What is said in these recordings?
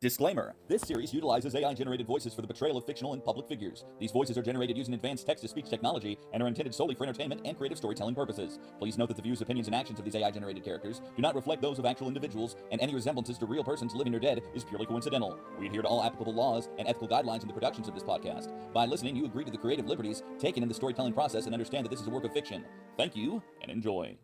Disclaimer: this series utilizes AI-generated voices for the portrayal of fictional and public figures. These voices are generated using advanced text-to-speech technology and are intended solely for entertainment and creative storytelling purposes. Please note that the views, opinions, and actions of these AI-generated characters do not reflect those of actual individuals, and any resemblances to real persons living or dead is purely coincidental. We adhere to all applicable laws and ethical guidelines in the productions of this podcast. By listening, you agree to the creative liberties taken in the storytelling process and understand that this is a work of fiction. Thank you, and enjoy.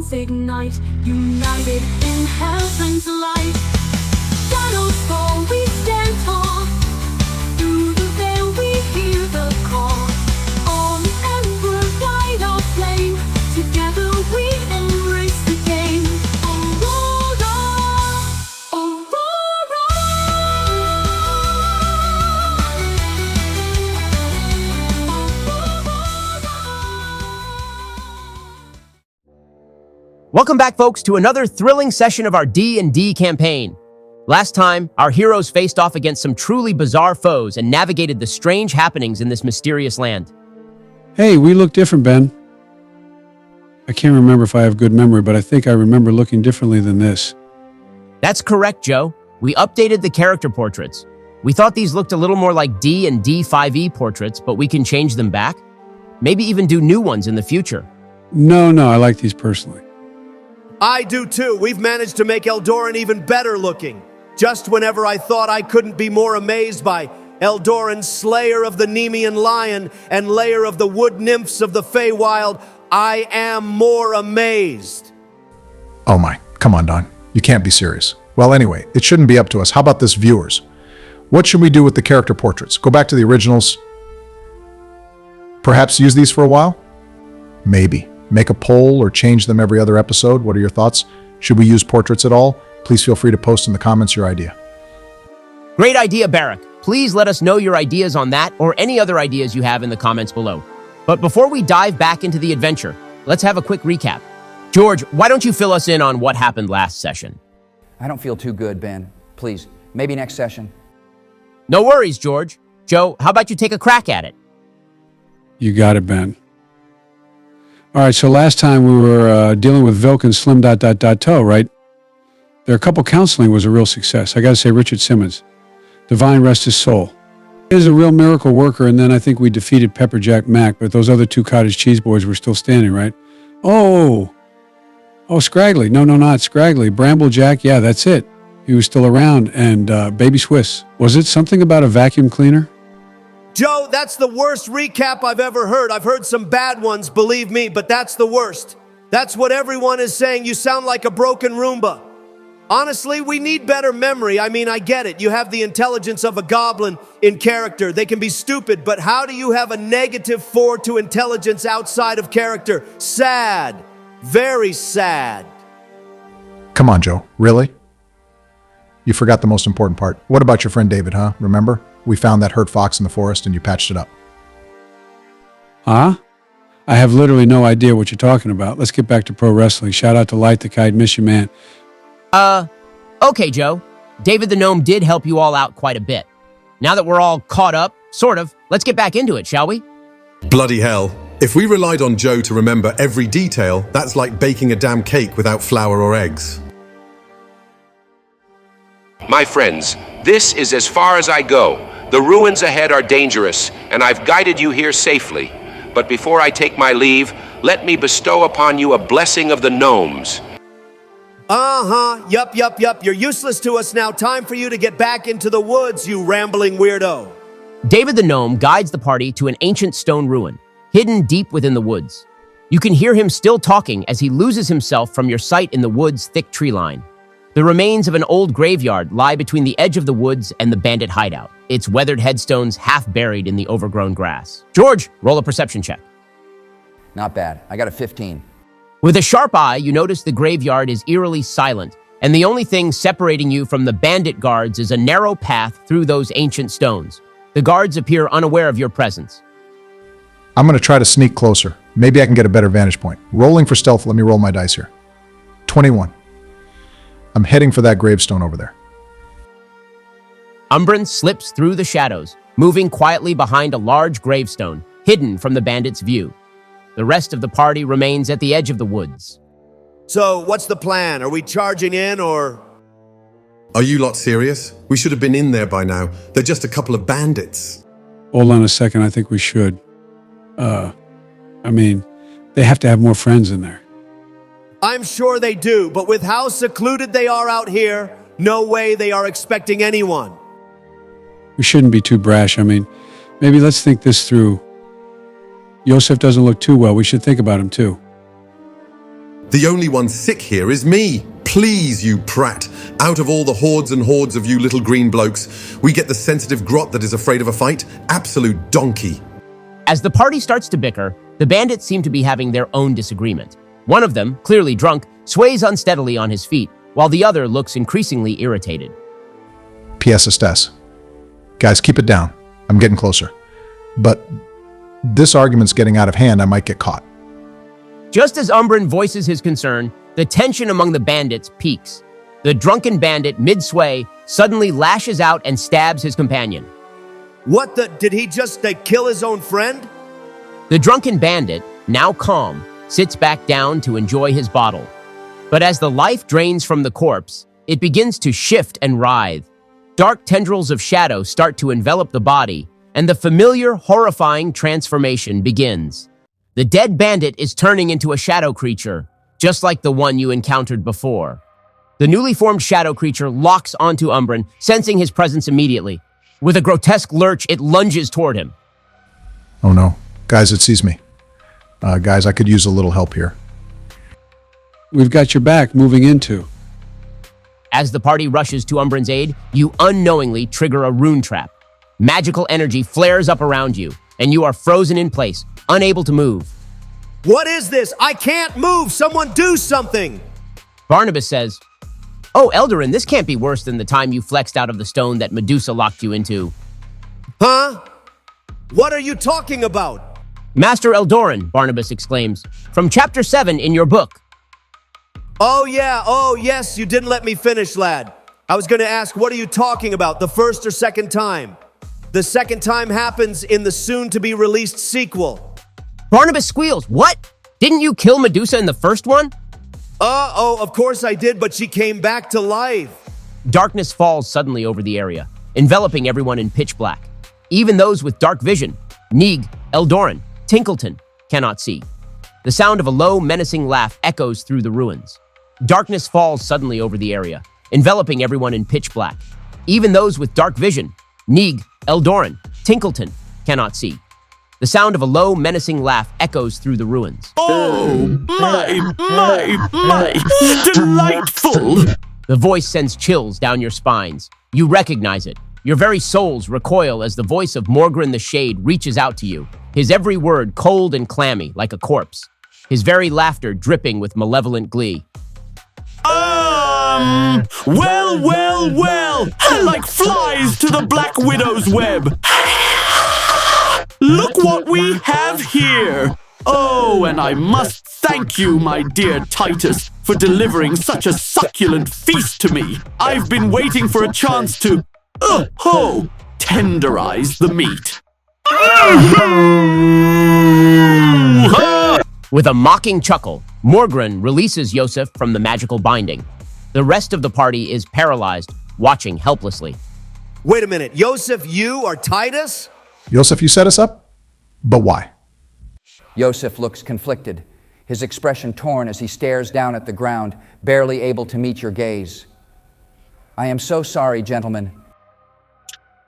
Ignite, united in heaven's light. Shadows fall, we stand tall. Through the veil we hear the call. On ember guide our flame. Together we embrace the game. Aurora, Welcome back, folks, to another thrilling session of our D&D campaign. Last time, our heroes faced off against some truly bizarre foes and navigated the strange happenings in this mysterious land. Hey, we look different, Ben. I can't remember if I have good memory, but I think I remember looking differently than this. That's correct, Joe. We updated the character portraits. We thought these looked a little more like D and D5e portraits, but we can change them back. Maybe even do new ones in the future. No, I like these personally. I do too. We've managed to make Eldoran even better looking. Just whenever I thought I couldn't be more amazed by Eldoran, slayer of the Nemean lion and layer of the wood nymphs of the Feywild, I am more amazed. Oh my, come on, Don. You can't be serious. Well, anyway, it shouldn't be up to us. How about this, viewers? What should we do with the character portraits? Go back to the originals? Perhaps use these for a while? Maybe. Make a poll or change them every other episode. What are your thoughts? Should we use portraits at all? Please feel free to post in the comments your idea. Great idea, Barrack. Please let us know your ideas on that or any other ideas you have in the comments below. But before we dive back into the adventure, let's have a quick recap. George, why don't you fill us in on what happened last session? I don't feel too good, Ben. Please, maybe next session. No worries, George. Joe, how about you take a crack at it? You got it, Ben. All right, so last time we were dealing with Vilkin's slim ... toe, right? Their couple counseling was a real success. I got to say, Richard Simmons, divine rest his soul. He is a real miracle worker, and then I think we defeated Pepperjack Mac, but those other two cottage cheese boys were still standing, right? Oh, Scraggly. No, not Scraggly. Bramblejack, yeah, that's it. He was still around. And Baby Swiss. Was it something about a vacuum cleaner? Joe, that's the worst recap I've ever heard. I've heard some bad ones, believe me, but that's the worst. That's what everyone is saying. You sound like a broken Roomba. Honestly, we need better memory. I mean, I get it. You have the intelligence of a goblin in character. They can be stupid, but how do you have a -4 to intelligence outside of character? Sad. Very sad. Come on, Joe. Really? You forgot the most important part. What about your friend David, huh? Remember? We found that hurt fox in the forest and you patched it up. Huh? I have literally no idea what you're talking about. Let's get back to pro wrestling. Shout out to Light the Kite. Miss you, man. Okay, Joe. David the Gnome did help you all out quite a bit. Now that we're all caught up, sort of, let's get back into it, shall we? Bloody hell. If we relied on Joe to remember every detail, that's like baking a damn cake without flour or eggs. My friends, this is as far as I go. The ruins ahead are dangerous, and I've guided you here safely. But before I take my leave, let me bestow upon you a blessing of the gnomes. Yup. You're useless to us now. Time for you to get back into the woods, you rambling weirdo. David the Gnome guides the party to an ancient stone ruin, hidden deep within the woods. You can hear him still talking as he loses himself from your sight in the woods' thick tree line. The remains of an old graveyard lie between the edge of the woods and the bandit hideout, its weathered headstones half buried in the overgrown grass. George, roll a perception check. Not bad. I got a 15. With a sharp eye, you notice the graveyard is eerily silent, and the only thing separating you from the bandit guards is a narrow path through those ancient stones. The guards appear unaware of your presence. I'm going to try to sneak closer. Maybe I can get a better vantage point. Rolling for stealth, let me roll my dice here. 21. I'm heading for that gravestone over there. Umbren slips through the shadows, moving quietly behind a large gravestone, hidden from the bandits' view. The rest of the party remains at the edge of the woods. So, what's the plan? Are we charging in or... Are you lot serious? We should have been in there by now. They're just a couple of bandits. Hold on a second. I think we should. They have to have more friends in there. I'm sure they do, but with how secluded they are out here, no way they are expecting anyone. We shouldn't be too brash. Maybe let's think this through. Yosef doesn't look too well. We should think about him too. The only one sick here is me. Please, you prat. Out of all the hordes and hordes of you little green blokes, we get the sensitive grot that is afraid of a fight? Absolute donkey. As the party starts to bicker, the bandits seem to be having their own disagreement. One of them, clearly drunk, sways unsteadily on his feet, while the other looks increasingly irritated. P.S. Estes. Guys, keep it down. I'm getting closer. But this argument's getting out of hand. I might get caught. Just as Umbren voices his concern, the tension among the bandits peaks. The drunken bandit, mid-sway, suddenly lashes out and stabs his companion. What the... Did he just kill his own friend? The drunken bandit, now calm, sits back down to enjoy his bottle. But as the life drains from the corpse, it begins to shift and writhe. Dark tendrils of shadow start to envelop the body, and the familiar, horrifying transformation begins. The dead bandit is turning into a shadow creature, just like the one you encountered before. The newly formed shadow creature locks onto Umbren, sensing his presence immediately. With a grotesque lurch, it lunges toward him. Oh no. Guys, it sees me. Guys, I could use a little help here. We've got your back moving into. As the party rushes to Umbren's aid, you unknowingly trigger a rune trap. Magical energy flares up around you, and you are frozen in place, unable to move. What is this? I can't move! Someone do something! Barnabas says, "Oh, Eldarin, this can't be worse than the time you flexed out of the stone that Medusa locked you into." Huh? What are you talking about? "Master Eldorin," Barnabas exclaims, "from chapter 7 in your book." Oh yes, you didn't let me finish, lad. I was gonna ask, what are you talking about, the first or second time? The second time happens in the soon-to-be-released sequel. Barnabas squeals, "What? Didn't you kill Medusa in the first one?" Of course I did, but she came back to life. Darkness falls suddenly over the area, enveloping everyone in pitch black. Even those with dark vision, Neeg, Eldorin, Tinkleton, cannot see. The sound of a low, menacing laugh echoes through the ruins. Darkness falls suddenly over the area, enveloping everyone in pitch black. Even those with dark vision, Neeg, Eldorin, Tinkleton, cannot see. The sound of a low, menacing laugh echoes through the ruins. Oh, my, delightful! The voice sends chills down your spines. You recognize it. Your very souls recoil as the voice of Morgren the Shade reaches out to you, his every word cold and clammy like a corpse, his very laughter dripping with malevolent glee. Well, like flies to the Black Widow's web. Look what we have here! Oh, and I must thank you, my dear Titus, for delivering such a succulent feast to me. I've been waiting for a chance to, tenderize the meat. With a mocking chuckle, Morgren releases Yosef from the magical binding. The rest of the party is paralyzed, watching helplessly. Wait a minute, Yosef, you are Titus? Yosef, you set us up? But why? Yosef looks conflicted, his expression torn as he stares down at the ground, barely able to meet your gaze. I am so sorry, gentlemen.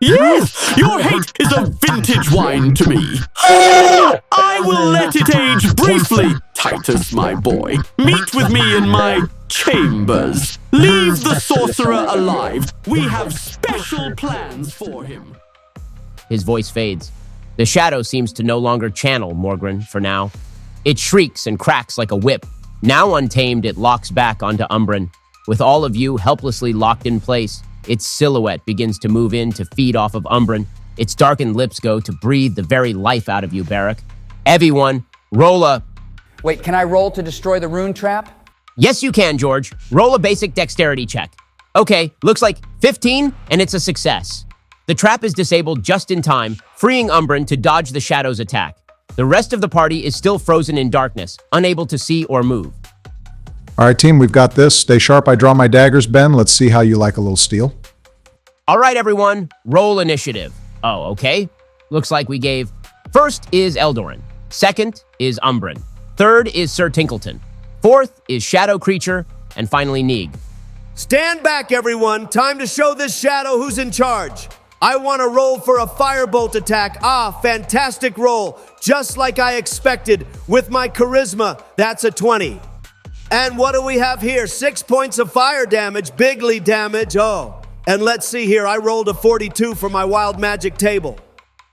Yes, your hate is a vintage wine to me. I will let it age briefly, Titus, my boy. Meet with me in my chambers. Leave the sorcerer alive. We have special plans for him. His voice fades. The shadow seems to no longer channel Morgren for now. It shrieks and cracks like a whip. Now untamed, it locks back onto Umbren. With all of you helplessly locked in place, its silhouette begins to move in to feed off of Umbren. Its darkened lips go to breathe the very life out of you, Barrack. Everyone, roll a... Wait, can I roll to destroy the rune trap? Yes, you can, George. Roll a basic dexterity check. Okay, looks like 15, and it's a success. The trap is disabled just in time, freeing Umbren to dodge the Shadow's attack. The rest of the party is still frozen in darkness, unable to see or move. All right, team, we've got this. Stay sharp. I draw my daggers. Ben, let's see how you like a little steel. All right, everyone, roll initiative. Oh, okay. Looks like we gave... First is Eldoran. Second is Umbren. Third is Sir Tinkleton. Fourth is Shadow Creature. And finally, Neeg. Stand back, everyone. Time to show this shadow who's in charge. I want to roll for a firebolt attack. Ah, fantastic roll. Just like I expected. With my charisma, that's a 20. And what do we have here? 6 points of fire damage, bigly damage. Oh, and let's see here. I rolled a 42 for my wild magic table.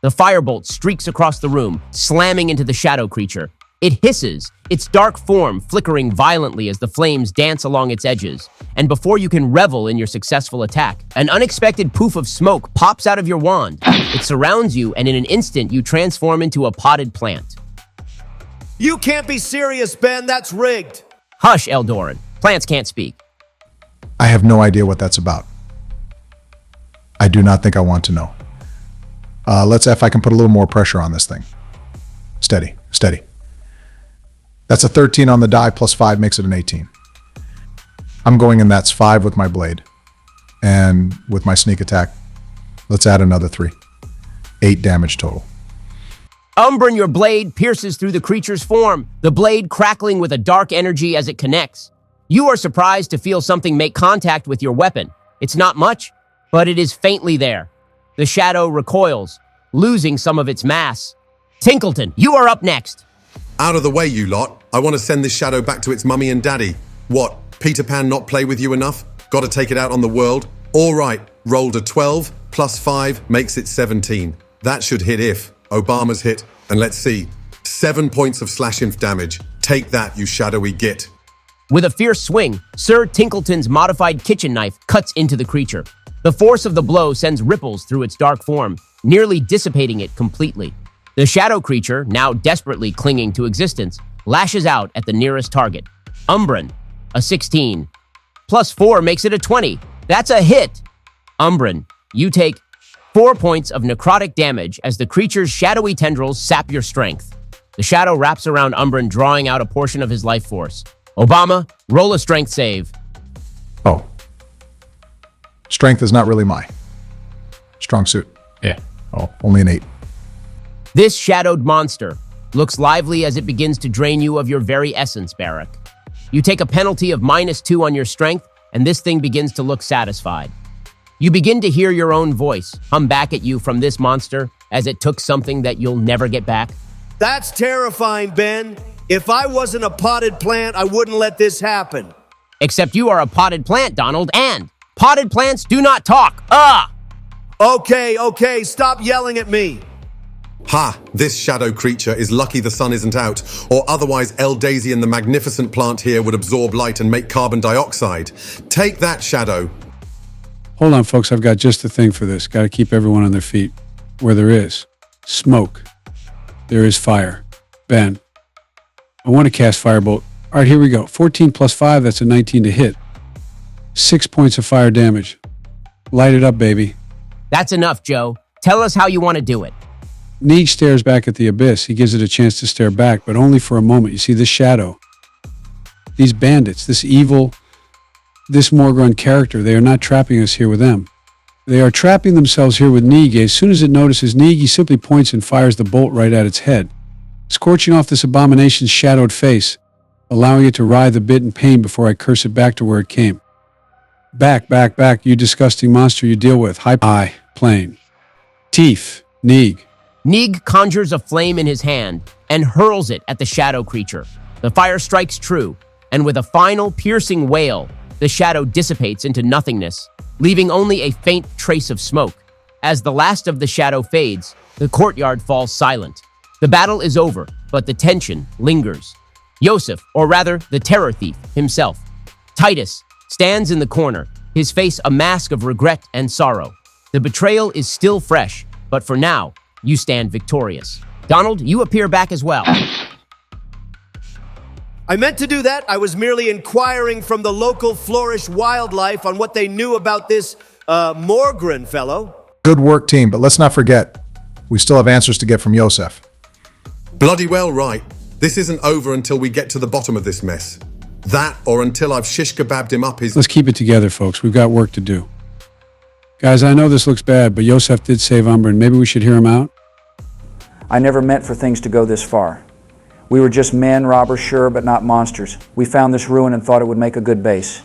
The firebolt streaks across the room, slamming into the Shadow Creature. It hisses, its dark form flickering violently as the flames dance along its edges. And before you can revel in your successful attack, an unexpected poof of smoke pops out of your wand. It surrounds you, and in an instant, you transform into a potted plant. You can't be serious, Ben. That's rigged. Hush, Eldoran. Plants can't speak. I have no idea what that's about. I do not think I want to know. Let's see if I can put a little more pressure on this thing. Steady, steady. That's a 13 on the die, plus 5 makes it an 18. I'm going in that's 5 with my blade. And with my sneak attack, let's add another 3. 8 damage total. Umbren, your blade pierces through the creature's form, the blade crackling with a dark energy as it connects. You are surprised to feel something make contact with your weapon. It's not much, but it is faintly there. The shadow recoils, losing some of its mass. Tinkleton, you are up next. Out of the way, you lot. I want to send this shadow back to its mummy and daddy. What, Peter Pan not play with you enough? Got to take it out on the world? All right, rolled a 12, plus 5 makes it 17. That should hit if. Obama's hit, and let's see. 7 points of slash inf damage. Take that, you shadowy git. With a fierce swing, Sir Tinkleton's modified kitchen knife cuts into the creature. The force of the blow sends ripples through its dark form, nearly dissipating it completely. The shadow creature, now desperately clinging to existence, lashes out at the nearest target. Umbren, a 16. Plus 4 makes it a 20. That's a hit. Umbren, you take 4 points of necrotic damage as the creature's shadowy tendrils sap your strength. The shadow wraps around Umbren, drawing out a portion of his life force. Obama, roll a strength save. Oh. Strength is not really my strong suit. Yeah. Oh, only an 8. This shadowed monster looks lively as it begins to drain you of your very essence, Barrack. You take a penalty of -2 on your strength, and this thing begins to look satisfied. You begin to hear your own voice hum back at you from this monster as it took something that you'll never get back. That's terrifying, Ben. If I wasn't a potted plant, I wouldn't let this happen. Except you are a potted plant, Donald, and potted plants do not talk. Okay, stop yelling at me. Ha! This shadow creature is lucky the sun isn't out, or otherwise El Daisy and the magnificent plant here would absorb light and make carbon dioxide. Take that, shadow. Hold on, folks. I've got just the thing for this. Got to keep everyone on their feet. Where there is smoke, there is fire. Ben, I want to cast Firebolt. All right, here we go. 14 plus 5, that's a 19 to hit. 6 points of fire damage. Light it up, baby. That's enough, Joe. Tell us how you want to do it. Neeg stares back at the abyss. He gives it a chance to stare back, but only for a moment. You see this shadow. These bandits, this evil, this Morgrun character, they are not trapping us here with them. They are trapping themselves here with Neeg. As soon as it notices Neeg, he simply points and fires the bolt right at its head, scorching off this abomination's shadowed face, allowing it to writhe a bit in pain before I curse it back to where it came. Back, you disgusting monster you deal with. High plane. Teeth, Neeg. Neeg conjures a flame in his hand and hurls it at the shadow creature. The fire strikes true, and with a final piercing wail, the shadow dissipates into nothingness, leaving only a faint trace of smoke. As the last of the shadow fades, the courtyard falls silent. The battle is over, but the tension lingers. Yosef, or rather the terror thief himself, Titus, stands in the corner, his face a mask of regret and sorrow. The betrayal is still fresh, but for now, you stand victorious. Donald, you appear back as well. I meant to do that. I was merely inquiring from the local Flourish wildlife on what they knew about this Morgren fellow. Good work, team, but let's not forget, we still have answers to get from Yosef. Bloody well right. This isn't over until we get to the bottom of this mess. That or until I've shish kebabbed him up his... Let's keep it together, folks. We've got work to do. Guys, I know this looks bad, but Yosef did save Umbra, and maybe we should hear him out? I never meant for things to go this far. We were just men, robbers, sure, but not monsters. We found this ruin and thought it would make a good base.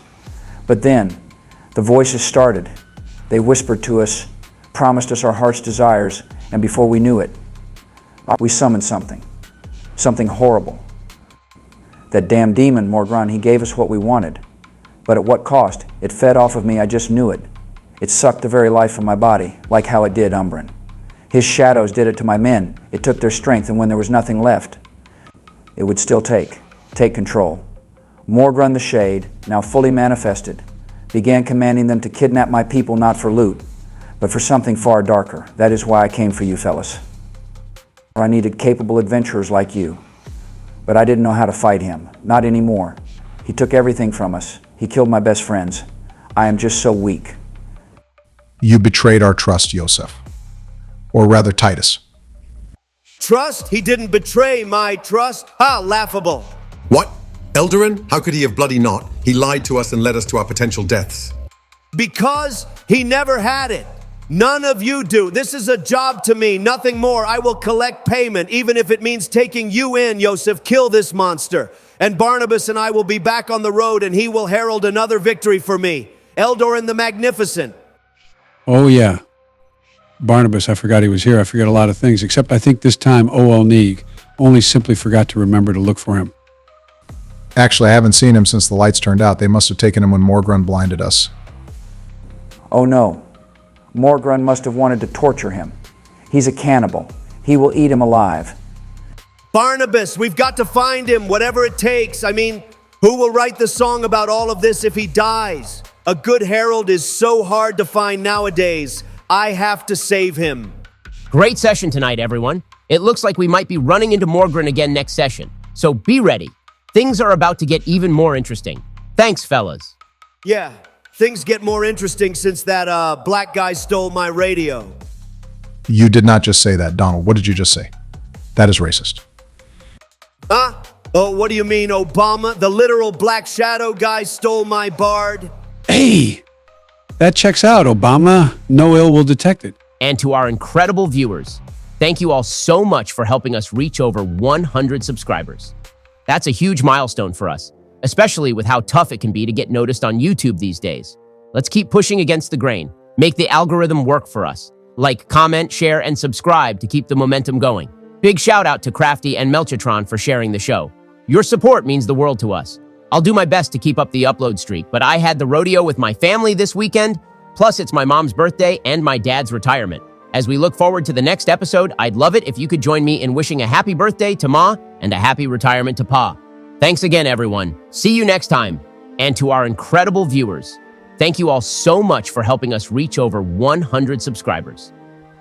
But then, the voices started. They whispered to us, promised us our heart's desires, and before we knew it, we summoned something. Something horrible. That damn demon, Morgrun, he gave us what we wanted. But at what cost? It fed off of me, I just knew it. It sucked the very life from my body, like how it did Umbran. His shadows did it to my men. It took their strength, and when there was nothing left, it would still take control. Morgrun the Shade, now fully manifested, began commanding them to kidnap my people not for loot, but for something far darker. That is why I came for you, fellas. I needed capable adventurers like you. But I didn't know how to fight him. Not anymore. He took everything from us. He killed my best friends. I am just so weak. You betrayed our trust, Yosef. Or rather, Titus. Trust? He didn't betray my trust? Ha, laughable. What? Eldarin? How could he have bloody not? He lied to us and led us to our potential deaths. Because he never had it. None of you do. This is a job to me, nothing more. I will collect payment, even if it means taking you in, Yosef. Kill this monster. And Barnabas and I will be back on the road, and he will herald another victory for me. Eldorin the Magnificent. Oh, yeah. Barnabas, I forgot he was here. I forget a lot of things, except I think this time O.L. Neeg only simply forgot to remember to look for him. Actually, I haven't seen him since the lights turned out. They must have taken him when Morgrun blinded us. Oh no. Morgrun must have wanted to torture him. He's a cannibal. He will eat him alive. Barnabas, we've got to find him, whatever it takes. I mean, who will write the song about all of this if he dies? A good herald is so hard to find nowadays. I have to save him. Great session tonight, everyone. It looks like we might be running into Morgren again next session, so be ready. Things are about to get even more interesting. Thanks, fellas. Yeah, things get more interesting since that black guy stole my radio. You did not just say that, Donald. What did you just say? That is racist. Huh? Oh, what do you mean, Obama? The literal Black Shadow guy stole my bard? Hey, that checks out, Obama. No ill will detect it. And to our incredible viewers, thank you all so much for helping us reach over 100 subscribers. That's a huge milestone for us, especially with how tough it can be to get noticed on YouTube these days. Let's keep pushing against the grain. Make the algorithm work for us. Like, comment, share, and subscribe to keep the momentum going. Big shout out to Crafty and Melchitron for sharing the show. Your support means the world to us. I'll do my best to keep up the upload streak, but I had the rodeo with my family this weekend, plus it's my mom's birthday and my dad's retirement. As we look forward to the next episode, I'd love it if you could join me in wishing a happy birthday to Ma and a happy retirement to Pa. Thanks again, everyone. See you next time. And to our incredible viewers, thank you all so much for helping us reach over 100 subscribers.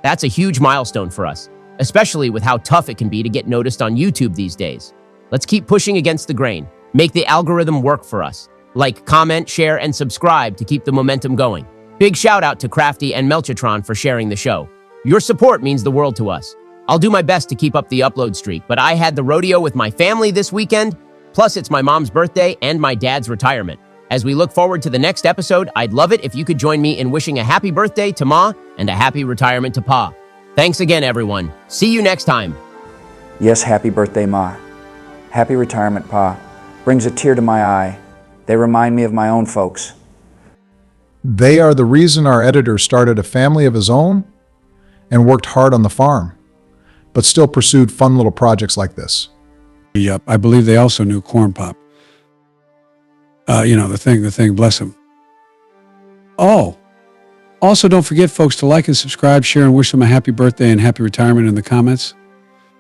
That's a huge milestone for us, especially with how tough it can be to get noticed on YouTube these days. Let's keep pushing against the grain. Make the algorithm work for us. Like, comment, share, and subscribe to keep the momentum going. Big shout out to Crafty and Melchitron for sharing the show. Your support means the world to us. I'll do my best to keep up the upload streak, but I had the rodeo with my family this weekend, plus it's my mom's birthday and my dad's retirement. As we look forward to the next episode, I'd love it if you could join me in wishing a happy birthday to Ma and a happy retirement to Pa. Thanks again, everyone. See you next time. Yes, happy birthday, Ma. Happy retirement, Pa. Brings a tear to my eye. They remind me of my own folks. They are the reason our editor started a family of his own and worked hard on the farm, but still pursued fun little projects like this. Yup, I believe they also knew Corn Pop. The thing, bless him. Oh, also don't forget, folks, to like and subscribe, share, and wish them a happy birthday and happy retirement in the comments.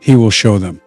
He will show them.